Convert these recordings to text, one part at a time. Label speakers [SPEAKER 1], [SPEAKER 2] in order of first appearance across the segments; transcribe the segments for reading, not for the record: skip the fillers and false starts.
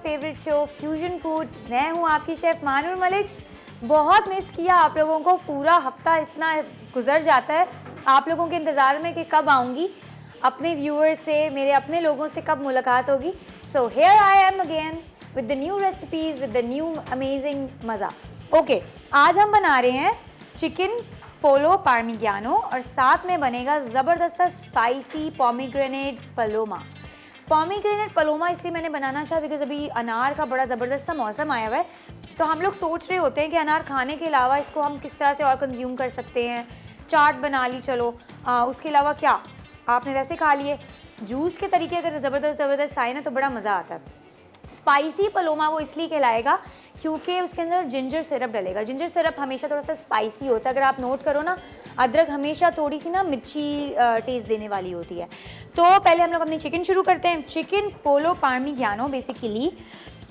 [SPEAKER 1] Favourite show fusion food. मैं हूँ आपकी शेफ़ मानुर मलिक। बहुत मिस किया आप लोगों को, पूरा हफ्ता इतना गुजर जाता है आप लोगों के इंतज़ार में कि कब आऊँगी, अपने व्यूअर्स से, मेरे अपने लोगों से कब मुलाकात होगी। So here I am again with the new recipes, with the new amazing मज़ा। ओके, आज हम बना रहे हैं चिकन पोलो पार्मिगियानो और साथ में बनेगा ज़बरदस्त spicy pomegranate Paloma. Pomegranate Paloma इसलिए मैंने बनाना चाहा बिकॉज अभी अनार का बड़ा ज़बरदस्त सा मौसम आया हुआ है, तो हम लोग सोच रहे होते हैं कि अनार खाने के अलावा इसको हम किस तरह से और कंज्यूम कर सकते हैं। चाट बना ली, चलो उसके अलावा क्या आपने वैसे खा लिए, जूस के तरीके अगर ज़बरदस्त आए ना तो बड़ा मज़ा आता है। स्पाइसी पलोमा वो इसलिए कहलाएगा क्योंकि उसके अंदर जिंजर सिरप डलेगा। जिंजर सिरप हमेशा थोड़ा सा स्पाइसी होता है, अगर आप नोट करो ना, अदरक हमेशा थोड़ी सी ना मिर्ची टेस्ट देने वाली होती है। तो पहले हम लोग अपनी चिकन शुरू करते हैं। चिकन पोलो पार्मिगियानो बेसिकली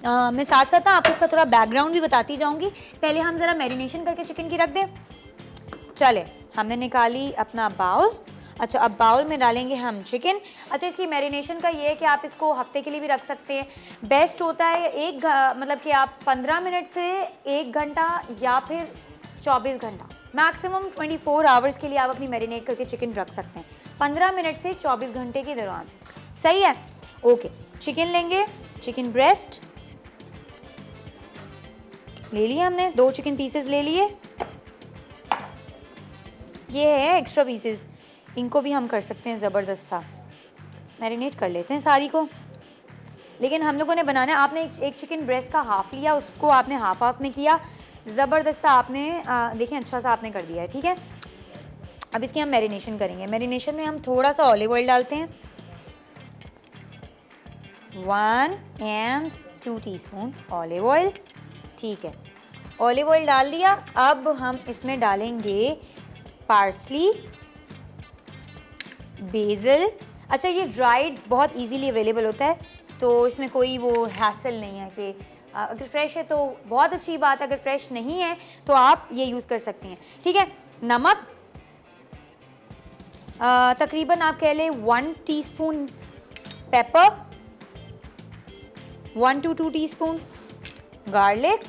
[SPEAKER 1] मैं साथ साथ ना आपको इसका थोड़ा बैकग्राउंड भी बताती जाऊँगी। पहले हम ज़रा मैरिनेशन करके चिकन की रख दें। चले, हमने निकाली अपना बाउल। अच्छा, अब बाउल में डालेंगे हम चिकन। अच्छा, इसकी मैरिनेशन का ये है कि आप इसको हफ्ते के लिए भी रख सकते हैं। बेस्ट होता है मतलब कि आप 15 मिनट से 1 घंटा या फिर 24 घंटा, मैक्सिमम 24 आवर्स के लिए आप अपनी मैरिनेट करके चिकन रख सकते हैं, 15 मिनट से 24 घंटे के दौरान। सही है। ओके, चिकन लेंगे, चिकन ब्रेस्ट ले लिया हमने, 2 चिकन पीसेस ले लिए। ये है एक्स्ट्रा पीसेस, इनको भी हम कर सकते हैं ज़बरदस्त सा मैरिनेट कर लेते हैं सारी को। लेकिन हम लोगों ने बनाना है, आपने एक चिकन ब्रेस्ट का हाफ लिया, उसको आपने हाफ में किया, ज़बरदस्त सा आपने देखें अच्छा सा आपने कर दिया है। ठीक है, अब इसकी हम मैरिनेशन करेंगे। मैरिनेशन में हम थोड़ा सा ऑलिव ऑयल डालते हैं, 1 and 2 टीस्पून ऑलिव ऑयल। ठीक है, ऑलिव ऑयल डाल दिया। अब हम इसमें डालेंगे पार्सली, बेसिल। अच्छा, ये ड्राइड बहुत इजीली अवेलेबल होता है, तो इसमें कोई वो हैसल नहीं है कि अगर फ्रेश है तो बहुत अच्छी बात है, अगर फ्रेश नहीं है तो आप ये यूज़ कर सकती हैं। ठीक है, नमक तकरीबन आप कह लें 1 teaspoon, paper 1 to 2 teaspoon, garlic,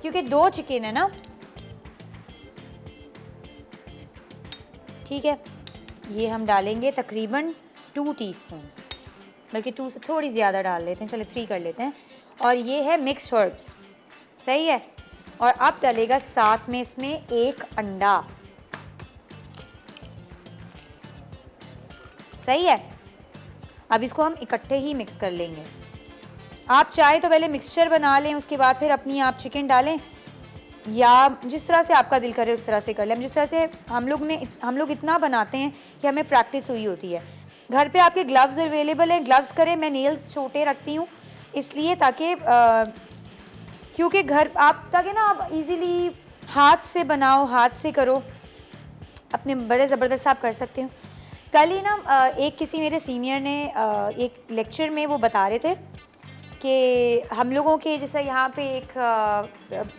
[SPEAKER 1] क्योंकि 2 चिकन है ना। ठीक है, ये हम डालेंगे तकरीबन 2 टीस्पून, बल्कि 2 से थोड़ी ज़्यादा डाल लेते हैं, चलिए 3 कर लेते हैं। और ये है मिक्स्ड हर्ब्स। सही है। और अब डालेगा साथ में इसमें 1 अंडा। सही है। अब इसको हम इकट्ठे ही मिक्स कर लेंगे। आप चाहे तो पहले मिक्सचर बना लें, उसके बाद फिर अपनी आप चिकन डालें, या जिस तरह से आपका दिल करे उस तरह से कर लें। जिस तरह से हम लोग इतना बनाते हैं कि हमें प्रैक्टिस हुई होती है। घर पे आपके ग्लव्स अवेलेबल हैं, ग्लव्स करें। मैं नेल्स छोटे रखती हूँ इसलिए ताकि क्योंकि घर आप ताकि ना आप इजीली हाथ से बनाओ, हाथ से करो, अपने बड़े ज़बरदस्त आप कर सकते हो। कल ही ना एक किसी मेरे सीनियर ने एक लेक्चर में वो बता रहे थे कि हम लोगों के जैसे यहाँ पे एक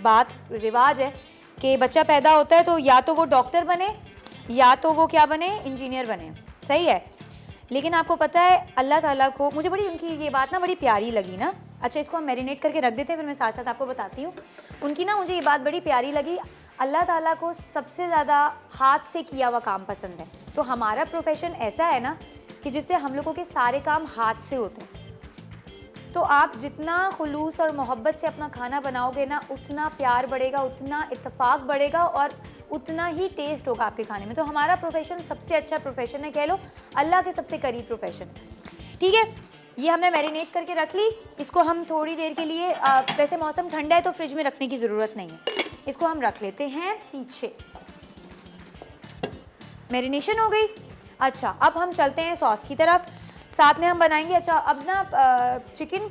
[SPEAKER 1] बात रिवाज है कि बच्चा पैदा होता है तो या तो वो डॉक्टर बने या तो वो क्या बने, इंजीनियर बने। सही है। लेकिन आपको पता है अल्लाह ताला को, मुझे बड़ी उनकी ये बात ना बड़ी प्यारी लगी ना। अच्छा, इसको हम मैरिनेट करके रख देते हैं, फिर मैं साथ साथ आपको बताती हूँ। उनकी ना मुझे ये बात बड़ी प्यारी लगी, अल्लाह ताला को सबसे ज़्यादा हाथ से किया हुआ काम पसंद है। तो हमारा प्रोफेशन ऐसा है ना कि जिससे हम लोगों के सारे काम हाथ से होते हैं। तो आप जितना खुलूस और मोहब्बत से अपना खाना बनाओगे ना, उतना प्यार बढ़ेगा, उतना इत्तेफाक बढ़ेगा और उतना ही टेस्ट होगा आपके खाने में। तो हमारा प्रोफेशन सबसे अच्छा प्रोफेशन है, कह लो अल्लाह के सबसे करीब प्रोफेशन। ठीक है, ये हमने मैरिनेट करके रख ली। इसको हम थोड़ी देर के लिए वैसे मौसम ठंडा है तो फ्रिज में रखने की ज़रूरत नहीं है, इसको हम रख लेते हैं पीछे। मैरिनेशन हो गई। अच्छा, अब हम चलते हैं सॉस की तरफ। साथ में हम बनाएंगे, अच्छा अब ना चिकन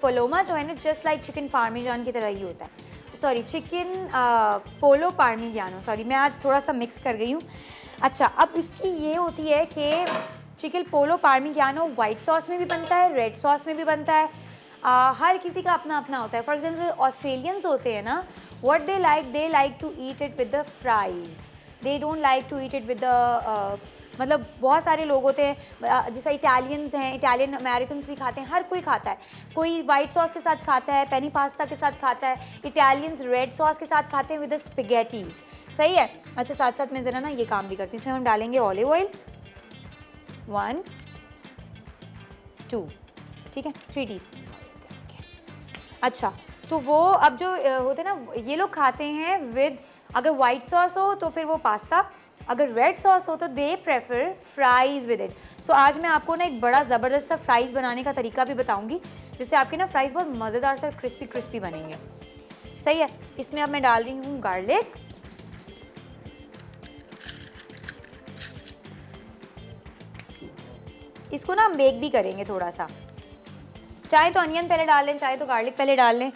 [SPEAKER 1] पलोमा जो है ना, जस्ट लाइक चिकन पार्मिजान की तरह ही होता है। सॉरी, चिकन पोलो पार्मिगियानो, सॉरी मैं आज थोड़ा सा मिक्स कर गई हूँ। अच्छा, अब इसकी ये होती है कि चिकन पोलो पार्मिगियानो वाइट सॉस में भी बनता है, रेड सॉस में भी बनता है। हर किसी का अपना अपना होता है। फॉर एग्जाम्पल ऑस्ट्रेलियंस होते हैं ना, what they like to eat it with the fries, they don't like to eat it with the मतलब बहुत सारे लोग होते हैं, जैसे इटालियंस हैं, इटालियन अमेरिकन्स भी खाते हैं, हर कोई खाता है। कोई वाइट सॉस के साथ खाता है, पेनी पास्ता के साथ खाता है, इटालियंस रेड सॉस के साथ खाते हैं विद स्पेगेटीज। सही है। अच्छा, साथ साथ मैं ज़रा ना ये काम भी करती हूँ, इसमें हम डालेंगे ऑलिव ऑयल 1 2, ठीक है, 3 टीस्पून। अच्छा, तो वो अब जो होते हैं ना, ये लोग खाते हैं विद, अगर वाइट सॉस हो तो फिर वो पास्ता, अगर रेड सॉस हो तो they prefer fries with it. So आज मैं आपको ना एक बड़ा ज़बरदस्त सा फ्राइज़ बनाने का तरीका भी बताऊंगी, जिससे आपके ना फ्राइज़ बहुत मज़ेदार से क्रिस्पी क्रिस्पी बनेंगे। सही है। इसमें अब मैं डाल रही हूँ गार्लिक, इसको ना हम बेक भी करेंगे थोड़ा सा। चाहे तो अनियन पहले डाल लें, चाहे तो गार्लिक पहले डाल लें।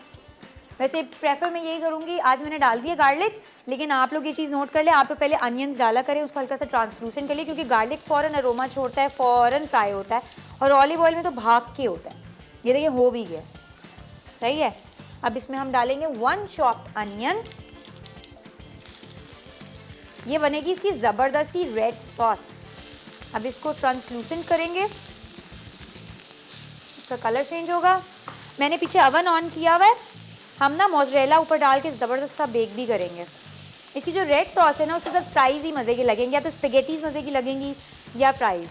[SPEAKER 1] वैसे प्रेफर मैं यही करूँगी, आज मैंने डाल दिया गार्लिक, लेकिन आप लोग ये चीज़ नोट कर ले, आप लोग पहले अनियंस डाला करें, उसको हल्का सा ट्रांसलूसेंट कर लिए, क्योंकि गार्लिक फ़ौरन अरोमा छोड़ता है, फ़ौरन फ्राई होता है, और ऑलिव ऑयल में तो भाग के होता है। ये देखिए हो भी गया। सही है। अब इसमें हम डालेंगे 1 चॉप्ड अनियन, ये बनेगी इसकी ज़बरदस्त सी रेड सॉस। अब इसको ट्रांसलूसेंट करेंगे, इसका कलर चेंज होगा। मैंने पीछे अवन ऑन किया हुआ है, हम ना मोज़रेला ऊपर डाल के ज़बरदस्त सा बेक भी करेंगे। इसकी जो रेड सॉस है ना, उसके साथ फ्राइज़ ही मज़े की लगेंगी, या तो स्पेगेटीज़ मज़े की लगेंगी या फ्राइज़।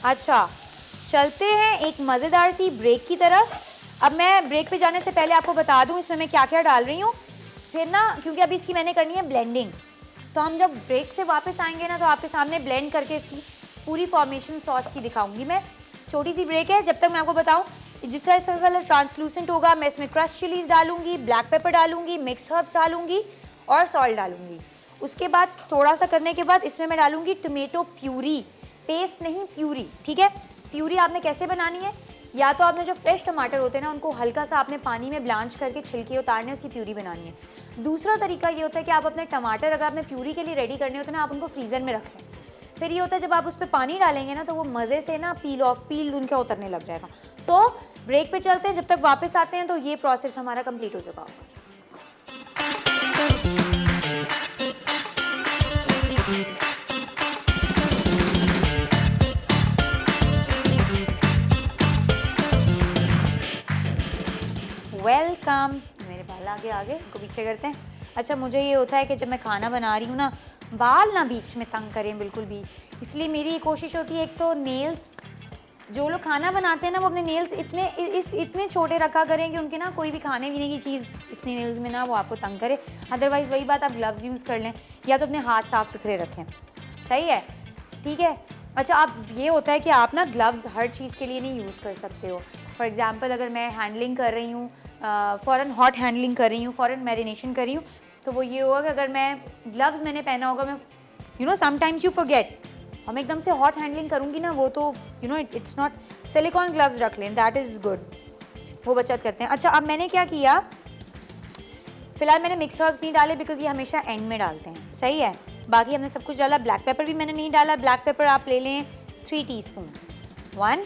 [SPEAKER 1] अच्छा, चलते हैं एक मज़ेदार सी ब्रेक की तरफ। अब मैं ब्रेक पे जाने से पहले आपको बता दूं इसमें मैं क्या क्या डाल रही हूँ, फिर ना, क्योंकि अभी इसकी मैंने करनी है ब्लेंडिंग, तो हम जब ब्रेक से वापस आएंगे ना, तो आपके सामने ब्लेंड करके इसकी पूरी फॉर्मेशन सॉस की दिखाऊंगी मैं। छोटी सी ब्रेक है, जब तक मैं आपको बताऊं, जिस तरह इसका कलर ट्रांसलूसेंट होगा, मैं इसमें क्रश चिलीज डालूंगी, ब्लैक पेपर डालूंगी, मिक्स हर्ब्स डालूंगी और सॉल्ट डालूंगी। उसके बाद थोड़ा सा करने के बाद इसमें मैं डालूंगी टोमेटो प्यूरी, पेस्ट नहीं प्यूरी, ठीक है। प्यूरी आपने कैसे बनानी है, या तो आपने जो फ्रेश टमाटर होते हैं ना, उनको हल्का सा आपने पानी में ब्लांच करके छिलके उतारने, उसकी प्यूरी बनानी है। दूसरा तरीका ये होता है कि आप अपने टमाटर, अगर आपने प्यूरी के लिए रेडी करने होते हैं ना, आप उनको फ्रीज़र में रख लें। फिर ये होता है जब आप उस पर पानी डालेंगे ना, तो वो मज़े से ना पील उनका उतरने लग जाएगा। सो ब्रेक पे चलते हैं, जब तक वापस आते हैं तो ये प्रोसेस हमारा कंप्लीट हो चुका होगा। वेलकम। मेरे बाल आगे आगे, इनको पीछे करते हैं। अच्छा, मुझे ये होता है कि जब मैं खाना बना रही हूँ ना, बाल ना बीच में तंग करें बिल्कुल भी, इसलिए मेरी कोशिश होती है, एक तो नेल्स, जो लोग खाना बनाते हैं ना, वो अपने नेल्स इतने छोटे रखा करें कि उनके ना कोई भी खाने पीने की चीज़ इतनी नेल्स में ना वो आपको तंग करे। अदरवाइज़ वही बात, आप ग्लव्स यूज़ कर लें, या तो अपने हाथ साफ़ सुथरे रखें। सही है, ठीक है। अच्छा, आप ये होता है कि आप ना ग्लव्स हर चीज़ के लिए नहीं यूज़ कर सकते हो। फॉर एग्ज़ाम्पल, अगर मैं हैंडलिंग कर रही हूँ, फ़ौरन हॉट हैंडलिंग कर रही हूँ, फ़ौरन मैरिनेशन कर रही हूँ, तो वो ये होगा कि अगर मैं ग्लव्स मैंने पहना होगा, मैं समटाइम्स यू फॉरगेट, हम एकदम से हॉट हैंडलिंग करूँगी ना, वो तो इट्स नॉट, सिलिकॉन ग्लव्स रख लें, दैट इज़ गुड, वो बचत करते हैं। अच्छा, अब मैंने क्या किया, फ़िलहाल मैंने मिक्स्ड हर्ब्स नहीं डाले, बिकॉज ये हमेशा एंड में डालते हैं। सही है। बाकी हमने सब कुछ डाला। ब्लैक पेपर भी मैंने नहीं डाला। ब्लैक पेपर आप ले लें 3 टीस्पून, 1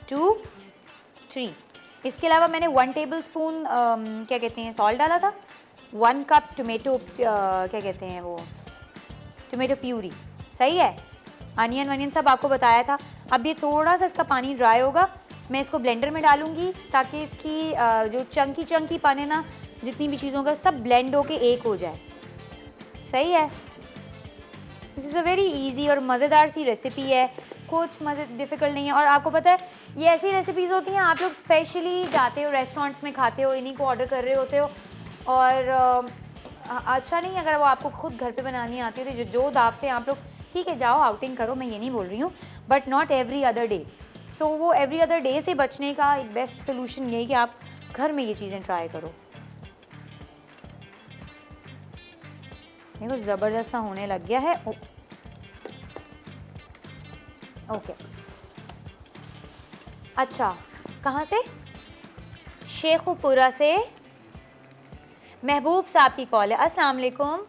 [SPEAKER 1] 2 3। इसके अलावा मैंने 1 टेबल स्पून क्या कहते हैं, सॉल्ट डाला था। 1 कप टोमेटो क्या कहते हैं वो, टोमेटो प्यूरी। सही है। अनियन वनियन सब आपको बताया था। अब ये थोड़ा सा इसका पानी ड्राई होगा, मैं इसको ब्लेंडर में डालूंगी, ताकि इसकी जो चंकी पाने ना, जितनी भी चीज़ों का सब ब्लेंड होके एक हो जाए। सही है। This is a very easy और मज़ेदार सी रेसिपी है, कुछ मज़े डिफ़िकल्ट नहीं है। और आपको पता है, ये ऐसी रेसिपीज़ होती हैं, आप लोग स्पेशली जाते हो रेस्टोरेंट्स में, खाते हो, इन्हीं को ऑर्डर कर रहे होते हो, और अच्छा नहीं अगर वो आपको खुद घर पे बनानी आती है, तो जो दावतें आप लोग, ठीक है जाओ आउटिंग करो, मैं ये नहीं बोल रही हूँ, but not every other day. So वो एवरी अदर डे से बचने का एक बेस्ट सोल्यूशन यही कि आप घर में ये चीज़ें ट्राई करो। देखो ज़बरदस्त सा होने लग गया है। ओके। अच्छा, कहाँ से? शेखुपुरा से महबूब साहब की कॉल है। अस्सलाम वालेकुम।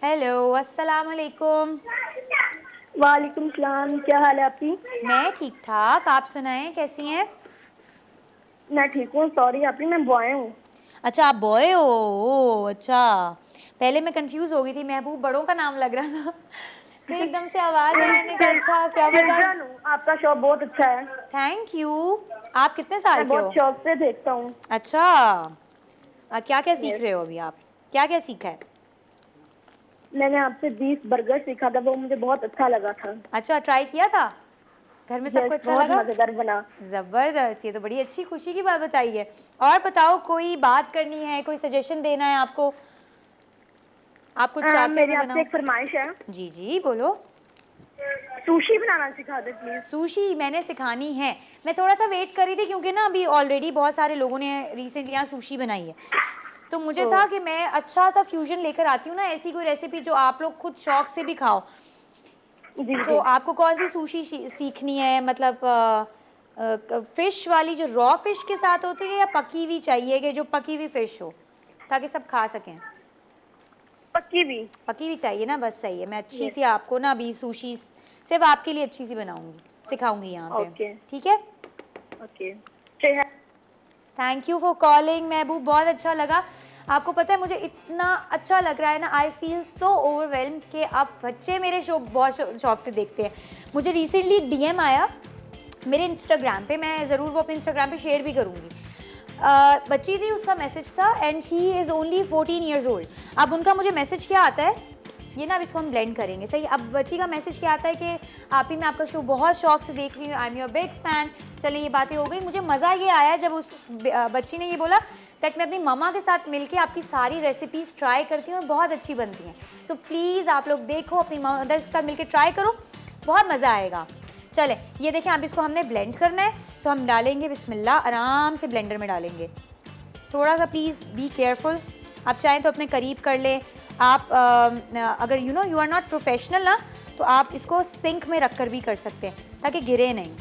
[SPEAKER 1] हेलो, अस्सलाम वालेकुम।
[SPEAKER 2] वालेकुम सलाम, क्या हाल है आपकी?
[SPEAKER 1] मैं ठीक ठाक, आप सुनाएं कैसी हैं?
[SPEAKER 2] मैं ठीक हूँ। सॉरी आपकी, मैं बॉय हूँ।
[SPEAKER 1] अच्छा आप बॉय हो, ओ अच्छा। पहले मैं कंफ्यूज हो गई थी, महबूब बड़ों का नाम लग रहा था। फिर एकदम से आवाज आई, मैंने कहा अच्छा क्या पता।
[SPEAKER 2] चिल्ड्रन हूँ, आपका शो बहुत अच्छा है।
[SPEAKER 1] Thank you. आप कितने साल
[SPEAKER 2] मैं
[SPEAKER 1] के
[SPEAKER 2] बहुत
[SPEAKER 1] हो?
[SPEAKER 2] शौक से देखता हूँ।
[SPEAKER 1] अच्छा, क्या क्या सीख
[SPEAKER 2] Yes.
[SPEAKER 1] रहे हो अभी आप? क्या क्या सीखा है?
[SPEAKER 2] मैंने आपसे 20 बर्गर सीखा था, वो मुझे बहुत अच्छा लगा था।
[SPEAKER 1] अच्छा, ट्राई किया था? घर में सबको
[SPEAKER 2] यस,
[SPEAKER 1] अच्छा
[SPEAKER 2] बहुत
[SPEAKER 1] लगा?
[SPEAKER 2] मजेदार बना।
[SPEAKER 1] जबरदस्त, ये तो बड़ी अच्छी खुशी की बात बताई है। और बताओ, कोई बात करनी है, कोई सजेशन देना है आपको? आप कुछ चाहते हो
[SPEAKER 2] मेरी
[SPEAKER 1] मैं
[SPEAKER 2] आपसे
[SPEAKER 1] बनाऊं?
[SPEAKER 2] एक फरमाइश है,
[SPEAKER 1] जी जी बोलो।
[SPEAKER 2] सुशी बनाना सिखा दे प्लीज।
[SPEAKER 1] सुशी मैंने सिखानी है। मैं थोड़ा सा वेट कर रही थी क्योंकि ना अभी ऑलरेडी बहुत सारे लोगों ने रिसेंटली यहाँ सुशी बनाई है, तो मुझे था कि मैं अच्छा सा फ्यूजन लेकर आती हूँ ना, ऐसी कोई रेसिपी जो आप लोग खुद शौक से भी खाओ।
[SPEAKER 2] जी
[SPEAKER 1] तो
[SPEAKER 2] जी।
[SPEAKER 1] आपको कौन सी सुशी सीखनी है? मतलब फिश वाली जो रॉ फिश के साथ होती है, या पकी हुई चाहिए कि जो पकी हुई फिश हो ताकि सब खा सकें?
[SPEAKER 2] पक्की भी।
[SPEAKER 1] पकी हुई चाहिए ना, बस सही है। मैं अच्छी
[SPEAKER 2] यस।
[SPEAKER 1] सी आपको ना अभी सुशी सिर्फ आपके लिए अच्छी सी बनाऊंगी, सिखाऊंगी यहाँ पे।
[SPEAKER 2] ओके।
[SPEAKER 1] ठीक है?
[SPEAKER 2] Okay.
[SPEAKER 1] Thank you for calling महबूब, बहुत अच्छा लगा। आपको पता है मुझे इतना अच्छा लग रहा है ना, आई फील सो ओवरवेल्म्ड कि आप बच्चे मेरे शो बहुत शौक से देखते हैं। मुझे रिसेंटली डीएम आया मेरे इंस्टाग्राम पे, मैं ज़रूर वो अपने इंस्टाग्राम पे शेयर भी करूँगी। बच्ची थी, उसका मैसेज था and she is only 14 years old. अब उनका मुझे मैसेज क्या आता है, ये ना अब इसको हम ब्लेंड करेंगे, सही। अब बच्ची का मैसेज क्या आता है कि आप ही मैं आपका शो बहुत शौक से देख रही हूँ, I am your big fan. चलिए ये बातें हो गई। मुझे मज़ा ये आया जब उस बच्ची ने ये बोला दैट मैं अपनी मम्मा के साथ मिलके आपकी सारी रेसिपीज़ ट्राई करती हूँ और बहुत अच्छी बनती हैं। सो प्लीज़ आप लोग देखो, अपनी मदर के साथ मिलके ट्राई करो, बहुत मज़ा आएगा। चले ये देखें, अब इसको हमने ब्लेंड करना है। सो हम डालेंगे, बिस्मिल्लाह, आराम से ब्लेंडर में डालेंगे। थोड़ा सा प्लीज़ बी केयरफुल। आप चाहें तो अपने करीब कर लें। आप अगर यू आर नॉट प्रोफेशनल ना, तो आप इसको सिंक में रख कर भी कर सकते हैं ताकि गिरे नहीं।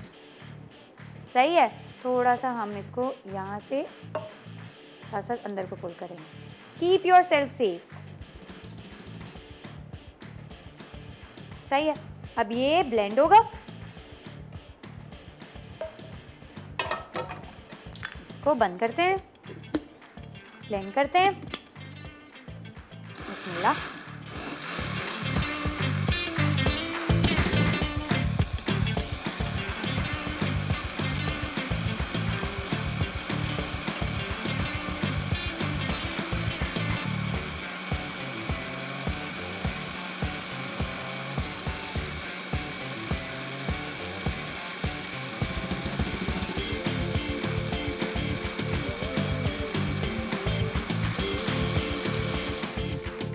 [SPEAKER 1] सही है। थोड़ा सा हम इसको यहाँ से साथ साथ अंदर को पुल करेंगे। Keep your self safe. सही है। अब ये ब्लेंड होगा, इसको बंद करते हैं, ब्लेंड करते हैं। बिस्मिल्लाह।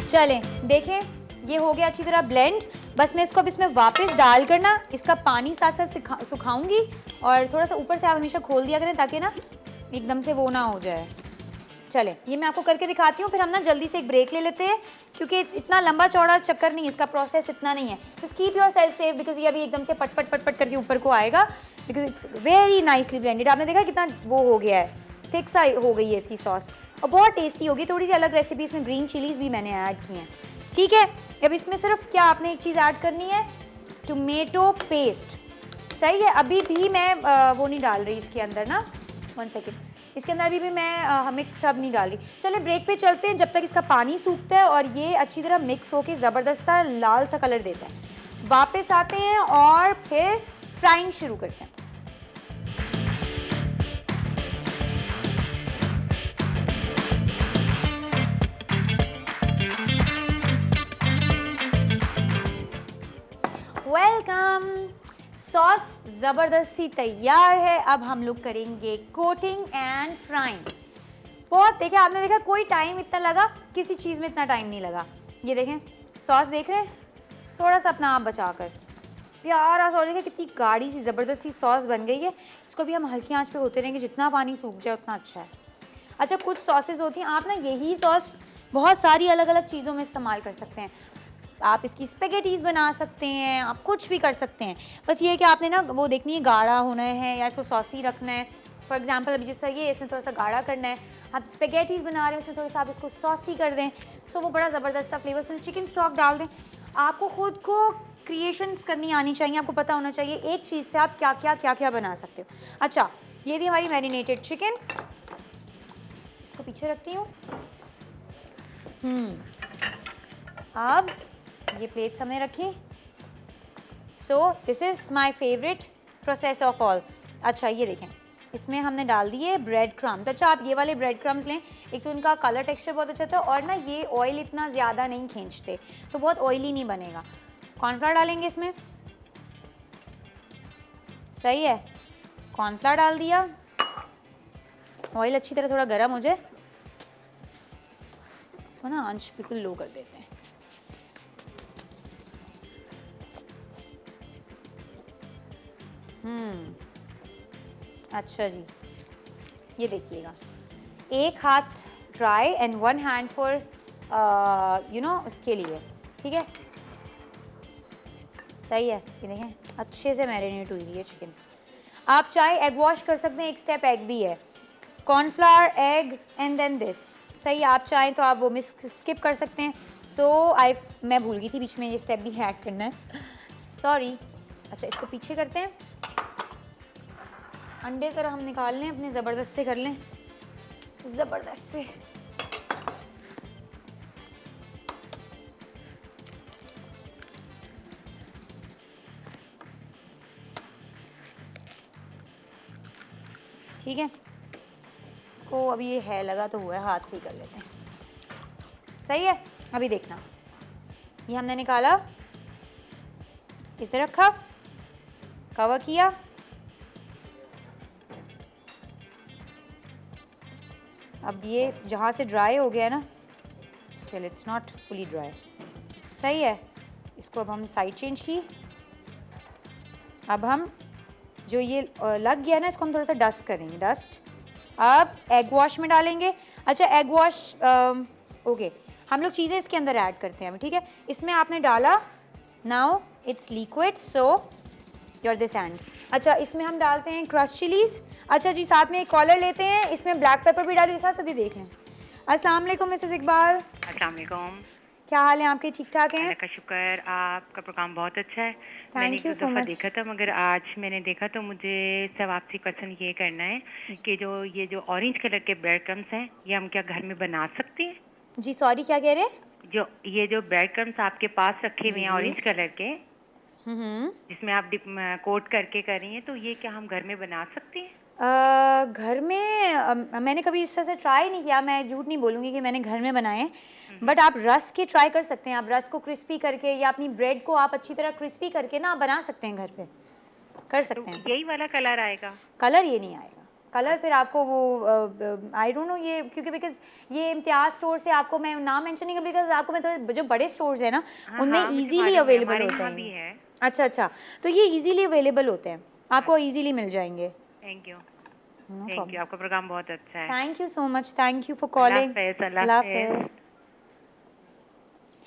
[SPEAKER 1] चलें देखें, ये हो गया अच्छी तरह ब्लेंड। बस मैं इसको अब इसमें वापस डाल कर ना इसका पानी साथ साथ सुखाऊंगी, और थोड़ा सा ऊपर से आप हमेशा खोल दिया करें ताकि ना एकदम से वो ना हो जाए। चले ये मैं आपको करके दिखाती हूँ, फिर हम ना जल्दी से एक ब्रेक ले लेते हैं क्योंकि इतना लंबा चौड़ा चक्कर नहीं है, इसका प्रोसेस इतना नहीं है। Just keep your self safe because ये अभी एकदम से पट पट पट पट करके ऊपर को आएगा, because it's very nicely blended. आपने देखा कितना वो हो गया है, थिक सा हो गई है इसकी सॉस, और बहुत टेस्टी होगी। थोड़ी सी अलग रेसिपी, इसमें ग्रीन चिलीज़ भी मैंने ऐड की हैं। ठीक है, अब इसमें सिर्फ क्या आपने एक चीज़ ऐड करनी है, टोमेटो पेस्ट। सही है। अभी भी मैं वो नहीं डाल रही इसके अंदर ना, 1 सेकेंड, इसके अंदर अभी भी मैं मिक्स सब नहीं डाल रही। चले ब्रेक पे चलते हैं जब तक इसका पानी सूखता है और ये अच्छी तरह मिक्स होके ज़बरदस्त सा लाल सा कलर देता है। वापस आते हैं और फिर फ्राइंग शुरू करते हैं। वेलकम। सॉस ज़बरदस्ती तैयार है। अब हम लोग करेंगे कोटिंग एंड फ्राइंग। बहुत देखिए, आपने देखा कोई टाइम इतना लगा, किसी चीज़ में इतना टाइम नहीं लगा। ये देखें सॉस देख रहे हैं, थोड़ा सा अपना आप बचा कर, प्यारा सा। देखिए कितनी गाढ़ी सी ज़बरदस्ती सॉस बन गई है। इसको भी हम हल्की आंच पे होते रहेंगे, जितना पानी सूख जाए उतना अच्छा है। अच्छा, कुछ सॉसेज होती हैं, आप ना यही सॉस बहुत सारी अलग अलग चीज़ों में इस्तेमाल कर सकते हैं। आप इसकी स्पेगेटीज़ बना सकते हैं, आप कुछ भी कर सकते हैं। बस ये है कि आपने ना वो देखनी है गाढ़ा होना है या इसको सॉसी रखना है। फॉर एग्जांपल अभी जिस तरह ये इसमें थोड़ा सा गाढ़ा करना है, आप स्पेगेटीज़ बना रहे हैं उसमें थोड़ा सा आप इसको सॉसी कर दें, सो वो बड़ा ज़बरदस्त सा फ्लेवर। उसमें चिकन स्टॉक डाल दें। आपको खुद को क्रिएशंस करनी आनी चाहिए, आपको पता होना चाहिए एक चीज़ से आप क्या क्या बना सकते हो। अच्छा, ये थी हमारी मैरिनेटेड चिकन, इसको पीछे रखती हूँ। अब ये प्लेट्स हमने रखी। So this is my favourite process of all. अच्छा ये देखें, इसमें हमने डाल दिए ब्रेड क्रम्स। अच्छा आप ये वाले ब्रेड क्रम्स लें, एक तो इनका कलर टेक्सचर बहुत अच्छा था और ना ये ऑयल इतना ज़्यादा नहीं खींचते, तो बहुत ऑयली नहीं बनेगा। कॉर्नफ्लावर डालेंगे इसमें, सही है, कॉर्नफ्लावर डाल दिया। ऑयल अच्छी तरह थोड़ा गर्म हो जाए, इसको ना आंच बिल्कुल लो कर देते हैं। अच्छा जी, ये देखिएगा, एक हाथ dry and one hand for उसके लिए, ठीक है, सही है। ये देखें अच्छे से मैरिनेट हुई है चिकन। आप चाहे एग वॉश कर सकते हैं, एक स्टेप एग भी है, cornflour, egg and then this, सही है। आप चाहें तो आप वो मिस स्किप कर सकते हैं। मैं भूल गई थी बीच में ये स्टेप भी ऐड करना है, सॉरी। अच्छा इसको पीछे करते हैं, अंडे तरह हम निकाल लें, अपने ज़बरदस्त से कर लें, ज़बरदस्त से। ठीक है, इसको अभी ये है लगा तो हुआ है, हाथ से ही कर लेते हैं, सही है। अभी देखना, ये हमने निकाला, इधर रखा, कवर किया, अब ये जहाँ से ड्राई हो गया ना, still it's not fully dry, सही है। इसको अब हम साइड चेंज की। अब हम जो ये लग गया ना, इसको हम थोड़ा सा डस्ट करेंगे, डस्ट। अब एग वॉश में डालेंगे। अच्छा एग वॉश ओके, हम लोग चीज़ें इसके अंदर ऐड करते हैं, ठीक है। इसमें आपने डाला, now it's liquid, so your this and. अच्छा इसमें हम डालते हैं क्रश चिलीज़। अच्छा जी, साथ में एक कॉलर लेते हैं, इसमें ब्लैक पेपर भी डालिए साथ, सभी देख लें। अस्सलाम वालेकुम मिसेस इकबाल।
[SPEAKER 3] अस्सलाम वालेकुम।
[SPEAKER 1] क्या हाल है आपके? ठीक ठाक हैं?
[SPEAKER 3] अल्लाह का शुक्र, आपका प्रोग्राम बहुत अच्छा है।
[SPEAKER 1] Thank
[SPEAKER 3] मैंने
[SPEAKER 1] you
[SPEAKER 3] एक
[SPEAKER 1] so
[SPEAKER 3] दफ़ा
[SPEAKER 1] much.
[SPEAKER 3] देखा था, मगर आज मैंने देखा तो मुझे सब आपसे क्वेश्चन ये करना है कि ये जो ऑरेंज कलर के ब्रेड क्रम्स हैं, ये हम क्या घर में बना सकते हैं?
[SPEAKER 1] जी सॉरी, क्या कह रहे हैं?
[SPEAKER 3] ये जो ब्रेड क्रम्स आपके पास रखे हुए हैं
[SPEAKER 1] जी।
[SPEAKER 3] ऑरेंज कलर के, जिसमें आप कोट करके कर रही हैं, तो ये क्या हम घर में बना सकते हैं?
[SPEAKER 1] घर में मैंने कभी इस तरह से ट्राई नहीं किया, मैं झूठ नहीं बोलूँगी कि मैंने घर में बनाए हैं, बट आप रस के ट्राई कर सकते हैं। आप रस को क्रिस्पी करके या अपनी ब्रेड को आप अच्छी तरह क्रिस्पी करके ना बना सकते हैं, घर पे कर सकते हैं।
[SPEAKER 3] तो यही वाला कलर आएगा?
[SPEAKER 1] कलर ये नहीं आएगा, कलर फिर आपको वो आई डोंट नो, ये क्योंकि बिकॉज ये इम्तियाज़ स्टोर से आपको मैं नाम मेंशन नहीं कर, बिकॉज आपको मैं थोड़े जो बड़े स्टोर्स हैं ना, उनमें इजीली अवेलेबल होते हैं। अच्छा अच्छा, तो ये इजीली अवेलेबल होते हैं, आपको इजीली मिल जाएंगे।
[SPEAKER 3] थैंक यू, थैंक यू, आपका प्रोग्राम बहुत अच्छा है।
[SPEAKER 1] Thank you so much, thank you for calling.
[SPEAKER 3] अल्लाह हाफ़िज़।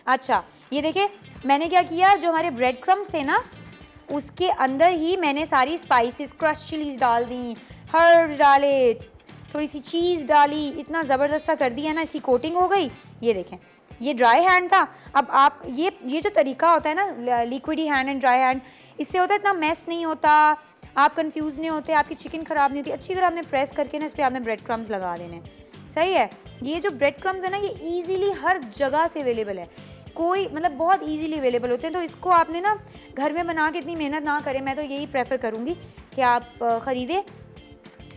[SPEAKER 1] अच्छा ये देखिए, मैंने क्या किया, जो हमारे ब्रेड क्रम्स थे ना, उसके अंदर ही मैंने सारी स्पाइसेस, क्रश चिलीज डाल दी, हर्ब्स डाले, थोड़ी सी चीज़ डाली, इतना ज़बरदस्त सा कर दिया ना, इसकी कोटिंग हो गई। ये देखें, ये ड्राई हैंड था। अब आप ये जो तरीका होता है ना, liquidy hand and dry hand, इससे होता है इतना मेस नहीं होता, आप कंफ्यूज नहीं होते, आपकी चिकन ख़राब नहीं होती। अच्छी तरह आपने प्रेस करके ना इस पर आपने ब्रेड क्रम्स लगा देने, सही है। ये जो ब्रेड क्रम्स है ना, ये ईजीली हर जगह से अवेलेबल है, कोई मतलब बहुत ईजीली अवेलेबल होते हैं। तो इसको आपने ना घर में बना के इतनी मेहनत ना करें, मैं तो यही प्रेफर करूँगी कि आप ख़रीदें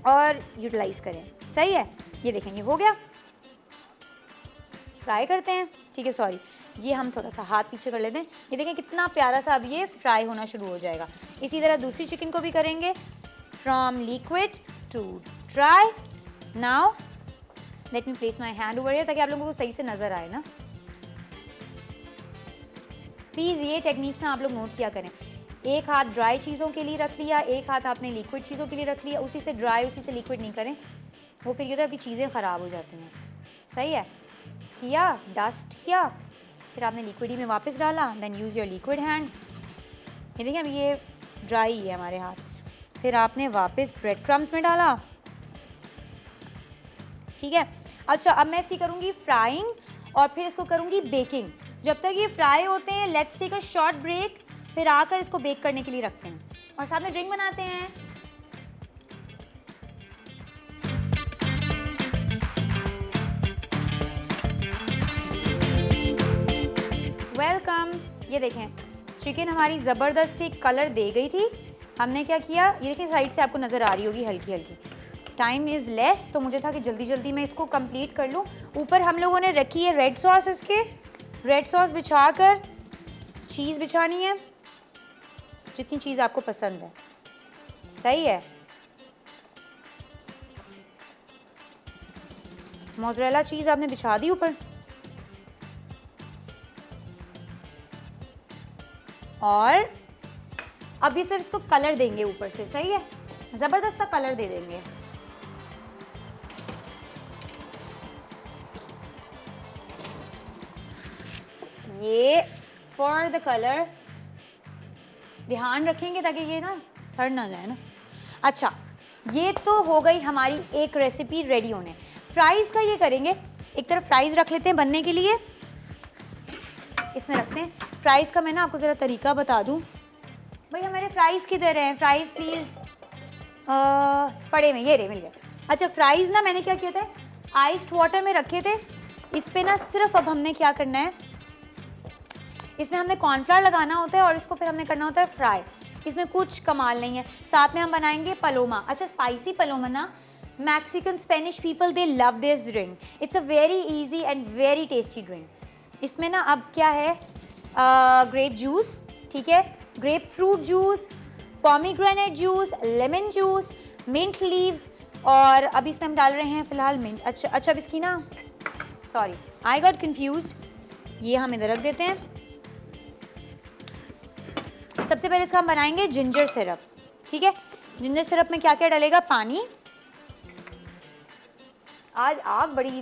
[SPEAKER 1] और यूटिलाइज़ करें, सही है। ये देखें, ये हो गया, फ्राई करते हैं, ठीक है। सॉरी, ये हम थोड़ा सा हाथ पीछे कर लेते हैं। ये देखें कितना प्यारा सा अब ये फ्राई होना शुरू हो जाएगा। इसी तरह दूसरी चिकन को भी करेंगे, from liquid to dry. Now let me place my hand over here, ताकि आप लोगों को सही से नज़र आए ना। प्लीज़ ये टेक्निक्स ना आप लोग नोट किया करें। एक हाथ ड्राई चीज़ों के लिए रख लिया, एक हाथ आपने लिक्विड चीज़ों के लिए रख लिया, उसी से ड्राई उसी से लिक्विड नहीं करें, वो फिर ये तो आपकी चीज़ें ख़राब हो जाती हैं, सही है। किया, डस्ट किया, फिर आपने लिक्विड ही में वापस डाला, then use your liquid hand. ये देखिए अब ये ड्राई है हमारे हाथ, फिर आपने वापस ब्रेड क्रम्स में डाला, ठीक है। अच्छा अब मैं इसकी करूँगी फ्राइंग और फिर इसको करूँगी बेकिंग। जब तक ये फ्राई होते हैं, let's take a short break, फिर आकर इसको बेक करने के लिए रखते हैं और साथ में ड्रिंक बनाते हैं। वेलकम। ये देखें चिकन हमारी ज़बरदस्त सी कलर दे गई थी। हमने क्या किया, ये देखिए साइड से आपको नज़र आ रही होगी हल्की हल्की। टाइम इज़ लेस, तो मुझे था कि जल्दी जल्दी मैं इसको कंप्लीट कर लूँ। ऊपर हम लोगों ने रखी है रेड सॉस, इसके रेड सॉस बिछा कर चीज़ बिछानी है, जितनी चीज़ आपको पसंद है। सही है, मोज़रेला चीज़ आपने बिछा दी ऊपर, और अभी सिर्फ इसको कलर देंगे ऊपर से। सही है, ज़बरदस्त सा कलर दे देंगे। ये फॉर द कलर ध्यान रखेंगे ताकि ये ना सड़ ना जाए ना। अच्छा, ये तो हो गई हमारी एक रेसिपी रेडी होने। फ्राइज़ का ये करेंगे, एक तरफ फ्राइज़ रख लेते हैं बनने के लिए, इसमें रखते हैं। फ्राइज़ का मैं ना आपको ज़रा तरीका बता दूं। भैया मेरे फ्राइज़ किधर हैं? Fries please. पड़े में, ये रे मिल गए। अच्छा, फ्राइज़ ना मैंने क्या किया था, आइस्ड वाटर में रखे थे। इस पे ना सिर्फ अब हमने क्या करना है, इसमें हमने कॉर्नफ्लावर लगाना होता है और इसको फिर हमने करना होता है फ्राई। इसमें कुछ कमाल नहीं है। साथ में हम बनाएंगे पलोमा। अच्छा, स्पाइसी पलोमा ना, Mexican Spanish people they love this drink. It's a very easy and very tasty drink. इसमें ना अब क्या है, ग्रेप जूस, ठीक है, grapefruit juice, pomegranate juice, lemon juice, mint leaves, और अभी इसमें हम डाल रहे हैं फ़िलहाल मिंट। अच्छा अब इसकी ना, सॉरी आई गॉट कन्फ्यूज्ड, ये हम इधर रख देते हैं। सबसे पहले इसका हम बनाएंगे जिंजर सिरप, ठीक है। जिंजर सिरप में क्या क्या डलेगा, पानी। आज आग बड़ी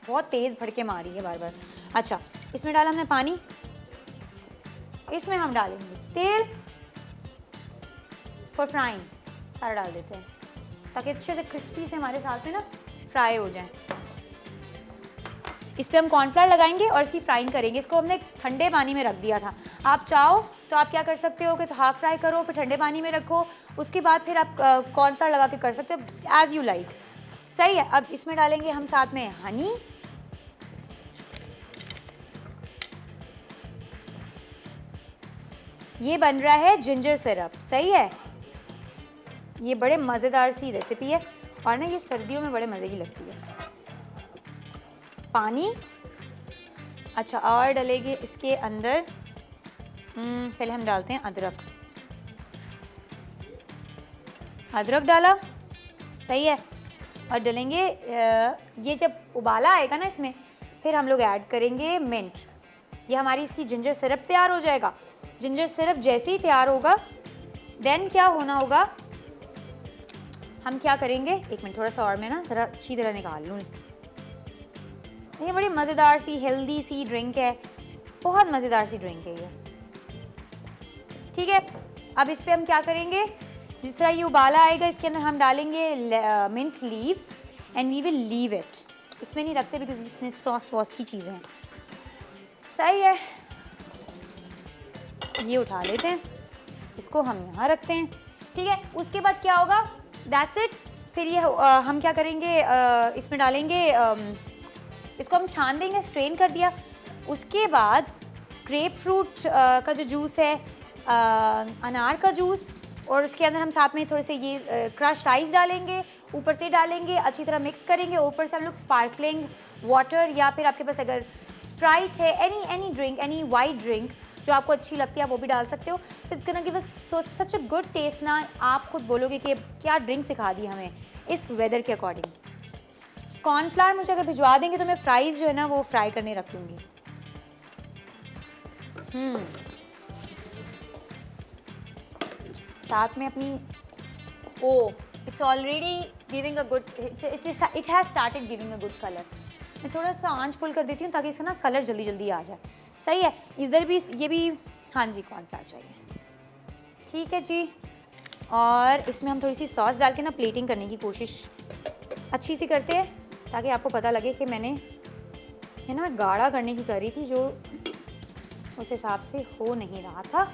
[SPEAKER 1] बहुत तेज़ भड़के मार रही है बार बार। अच्छा, इसमें डाला हमने पानी, इसमें हम डालेंगे तेल फॉर फ्राइंग, सारा डाल देते हैं ताकि अच्छे से क्रिस्पी से हमारे साथ में ना फ्राई हो जाए। इस पे हम कॉर्नफ्लावर लगाएंगे और इसकी फ्राइंग करेंगे। इसको हमने ठंडे पानी में रख दिया था। आप चाहो तो आप क्या कर सकते हो कि तो हाफ फ्राई करो, फिर ठंडे पानी में रखो, उसके बाद फिर आप कॉर्नफ्लावर लगा के कर सकते हो, एज़ यू लाइक। सही है। अब इसमें डालेंगे हम साथ में हनी, ये बन रहा है जिंजर सिरप। सही है, ये बड़े मज़ेदार सी रेसिपी है और ना ये सर्दियों में बड़े मज़े की लगती है। पानी, अच्छा, और डलेंगे इसके अंदर, पहले हम डालते हैं अदरक। अदरक डाला, सही है, और डलेंगे ये जब उबाला आएगा ना इसमें, फिर हम लोग ऐड करेंगे मिंट। ये हमारी इसकी जिंजर सिरप तैयार हो जाएगा। जिंजर सिरप जैसे ही तैयार होगा, देन क्या होना होगा, हम क्या करेंगे, एक मिनट थोड़ा सा और मैं ना ज़रा अच्छी तरह निकाल लूँ। ये बड़ी मज़ेदार सी हेल्दी सी ड्रिंक है, बहुत मज़ेदार सी ड्रिंक है ये, ठीक है। अब इस पे हम क्या करेंगे, जिस तरह ये उबाला आएगा इसके अंदर हम डालेंगे mint leaves and we will leave it. इसमें नहीं रखते बिकॉज इसमें सॉस वॉस की चीज़ें हैं। सही है, ये उठा लेते हैं, इसको हम यहाँ रखते हैं, ठीक है। उसके बाद क्या होगा, दैट्स इट। फिर ये हम क्या करेंगे, इसमें डालेंगे, इसको हम छान देंगे, स्ट्रेन कर दिया। उसके बाद ग्रेप फ्रूट का जो जूस है, अनार का जूस, और उसके अंदर हम साथ में थोड़े से ये क्रश आइस डालेंगे, ऊपर से डालेंगे, अच्छी तरह मिक्स करेंगे। ऊपर से हम लोग स्पार्कलिंग वाटर या फिर आपके पास अगर स्प्राइट है, any drink, any white drink जो आपको अच्छी लगती है आप वो भी डाल सकते हो। So it's gonna give us such a good taste ना, आप खुद बोलोगे कि क्या ड्रिंक सिखा दी हमें इस वेदर के अकॉर्डिंग। कॉर्नफ्लावर मुझे अगर भिजवा देंगे तो मैं फ्राइज़ जो है ना वो फ्राई करने रख दूँगी। साथ में अपनी it's already giving a good, it has started giving a good colour. मैं थोड़ा सा आंच फुल कर देती हूँ ताकि इसका ना कलर जल्दी जल्दी आ जाए। सही है, इधर भी ये भी, हाँ जी, कॉर्नफ्लावर चाहिए, ठीक है जी। और इसमें हम थोड़ी सी सॉस डाल के ना प्लेटिंग करने की कोशिश अच्छी सी करते हैं ताकि आपको पता लगे कि मैंने है ना गाढ़ा करने की करी थी जो उस हिसाब से हो नहीं रहा था।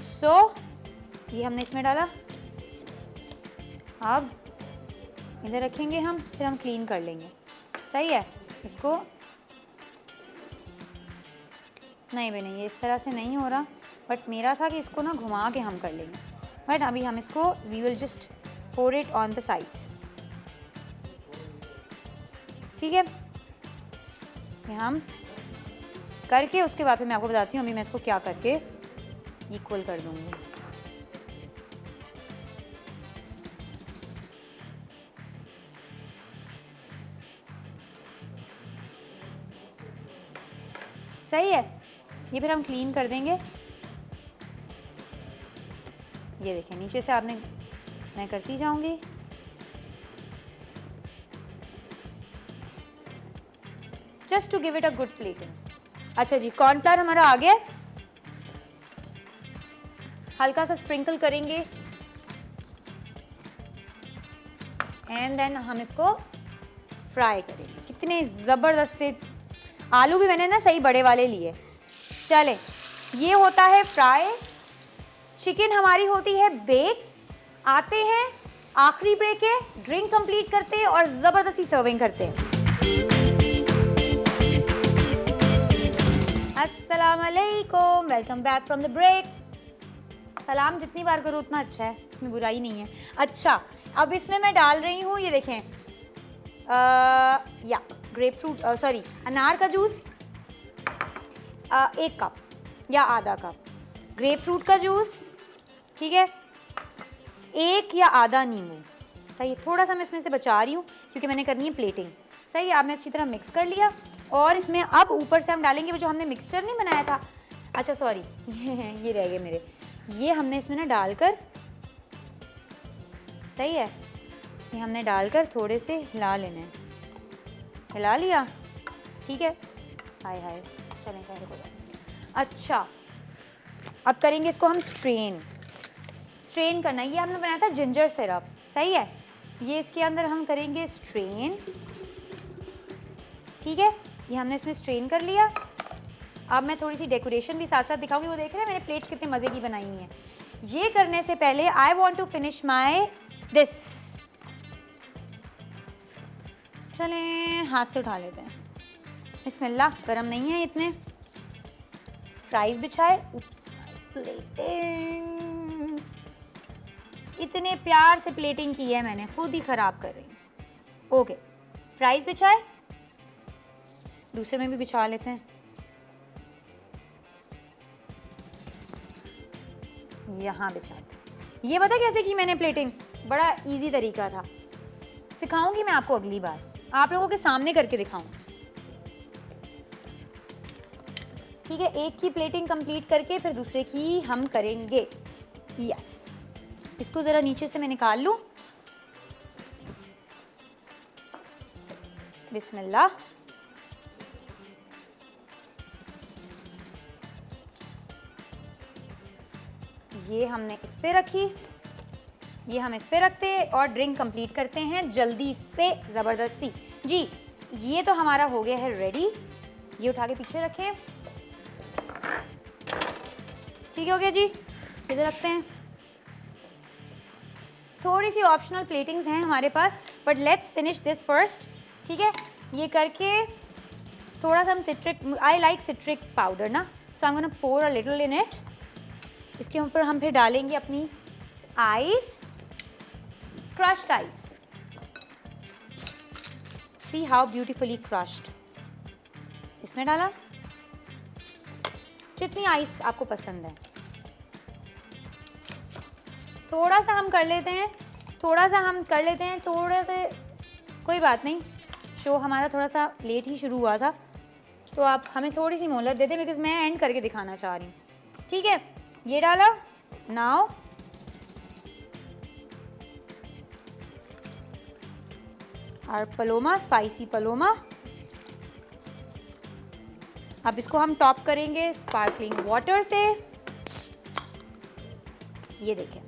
[SPEAKER 1] सो ये हमने इसमें डाला, अब इधर रखेंगे हम, फिर हम क्लीन कर लेंगे। सही है, इसको नहीं भाई नहीं, ये इस तरह से नहीं हो रहा, बट मेरा था कि इसको ना घुमा के हम कर लेंगे, बट अभी हम इसको we will just pour it on the sides। ठीक है, ये हम करके उसके बाद फिर मैं आपको बताती हूँ अभी मैं इसको क्या करके इक्वल कर दूँगी। सही है, ये फिर हम क्लीन कर देंगे। ये देखें नीचे से आपने, मैं करती जाऊंगी। Just to give it a good plating. अच्छा जी, कॉर्नफ्लावर हमारा आ गया, हल्का सा स्प्रिंकल करेंगे एंड देन हम इसको फ्राई करेंगे। कितने ज़बरदस्त से आलू भी मैंने ना सही बड़े वाले लिए। चले, ये होता है फ्राई, चिकन हमारी होती है बेक। आते हैं, आखिरी ब्रेक है, ड्रिंक कंप्लीट करते हैं और ज़बरदस्ती सर्विंग करते हैं। अस्सलाम वालेकुम, welcome back from the break. सलाम जितनी बार करो उतना अच्छा है, इसमें बुराई नहीं है। अच्छा, अब इसमें मैं डाल रही हूँ, ये देखें, या ग्रेप फ्रूट, सॉरी अनार का जूस 1 कप या आधा कप, ग्रेप फ्रूट का जूस, ठीक है, 1 या आधा नींबू। सही है, थोड़ा सा मैं इसमें से बचा रही हूँ क्योंकि मैंने करनी है प्लेटिंग। सही है, आपने अच्छी तरह मिक्स कर लिया और इसमें अब ऊपर से हम डालेंगे वो जो हमने मिक्सचर नहीं बनाया था। अच्छा सॉरी, ये रह गए मेरे, ये हमने इसमें ना डालकर, सही है, ये हमने डालकर थोड़े से हिला लेने हैं। हिला लिया, ठीक है, हाय हाय, चलें खैर को। अच्छा, अब करेंगे इसको हम स्ट्रेन करना। ये हमने बनाया था जिंजर सिरप, सही है, ये इसके अंदर हम करेंगे स्ट्रेन। ठीक है, ये हमने इसमें स्ट्रेन कर लिया। अब मैं थोड़ी सी डेकोरेशन भी साथ साथ दिखाऊंगी। वो देख रहे हैं मैंने प्लेट्स कितने मज़े की बनाई हुई हैं। ये करने से पहले I want to finish my this. चलें हाथ से उठा लेते हैं, बिस्मिल्लाह, गरम नहीं है इतने। फ्राइज बिछाए, उप्स प्लेटिंग, इतने प्यार से प्लेटिंग की है मैंने, खुद ही ख़राब कर रही हूँ। ओके, फ्राइज बिछाए, दूसरे में भी बिछा लेते हैं। यहाँ बिछाते हैं। ये पता कैसे की मैंने प्लेटिंग, बड़ा इजी तरीका था, सिखाऊंगी मैं आपको अगली बार, आप लोगों के सामने करके दिखाऊं। ठीक है, एक की प्लेटिंग कंप्लीट करके फिर दूसरे की हम करेंगे। यस, इसको ज़रा नीचे से मैं निकाल लूँ। बिस्मिल्लाह, ये हमने इस पे रखी, ये हम इस पे रखते हैं और ड्रिंक कंप्लीट करते हैं जल्दी से, ज़बरदस्ती जी। ये तो हमारा हो गया है रेडी, ये उठा के पीछे रखें। ठीक हो गया जी, इधर रखते हैं। थोड़ी सी ऑप्शनल प्लेटिंग्स हैं हमारे पास, but let's finish this first. ठीक है, ये करके थोड़ा सा हम citric, I like citric powder ना, so I am gonna pour a little in it. इसके ऊपर हम फिर डालेंगे अपनी ice, crushed ice. See how beautifully crushed, इसमें डाला, जितनी आइस आपको पसंद है। थोड़ा सा हम कर लेते हैं, थोड़ा सा हम कर लेते हैं, थोड़ा से, कोई बात नहीं, शो हमारा थोड़ा सा लेट ही शुरू हुआ था, तो आप हमें थोड़ी सी मोहलत दे दें, बिकॉज मैं एंड करके दिखाना चाह रही हूँ। ठीक है, ये डाला, नाउ और पलोमा, स्पाइसी पलोमा। अब इसको हम टॉप करेंगे स्पार्कलिंग वाटर से। ये देखें,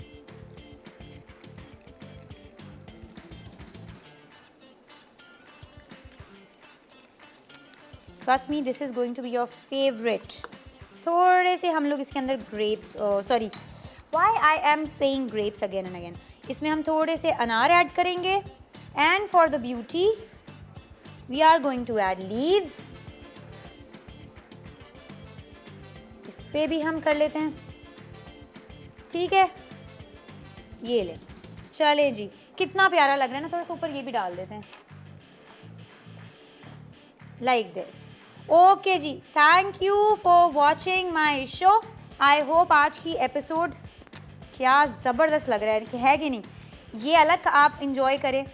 [SPEAKER 1] trust me this is going to be your favourite. थोड़े से हम लोग इसके अंदर grapes, sorry why I am saying grapes again and again, इसमें हम थोड़े से अनार ऐड करेंगे and for the beauty we are going to add leaves. पे भी हम कर लेते हैं, ठीक है। ये ले, चले जी, कितना प्यारा लग रहा है ना। थोड़ा सा ऊपर ये भी डाल देते हैं, लाइक दिस। ओके जी, thank you for watching my show. I hope आज की एपिसोड्स क्या ज़बरदस्त लग रहा है कि नहीं। ये अलग आप इंजॉय करें,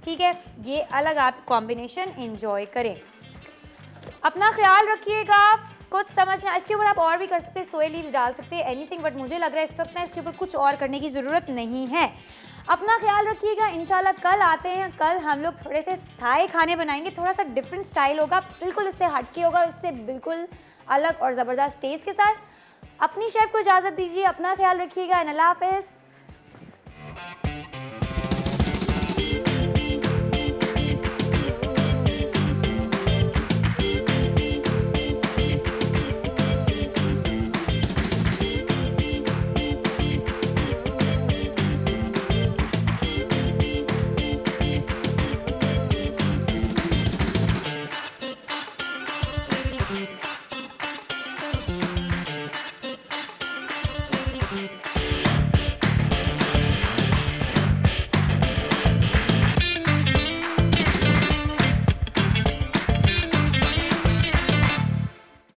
[SPEAKER 1] ठीक है, ये अलग आप कॉम्बिनेशन इंजॉय करें। अपना ख्याल रखिएगा। कुछ समझना, इसके ऊपर आप और भी कर सकते हैं, सोया लीव्स डाल सकते हैं, एनीथिंग, बट मुझे लग रहा है इस वक्त ना इसके ऊपर कुछ और करने की ज़रूरत नहीं है। अपना ख्याल रखिएगा। इंशाल्लाह कल आते हैं, कल हम लोग थोड़े से थाई खाने बनाएंगे, थोड़ा सा डिफरेंट स्टाइल होगा, बिल्कुल इससे हटके होगा, इससे बिल्कुल अलग और ज़बरदस्त टेस्ट के साथ। अपनी शेफ़ को इजाज़त दीजिए, अपना ख्याल रखिएगा। अल्लाह हाफ़िज़।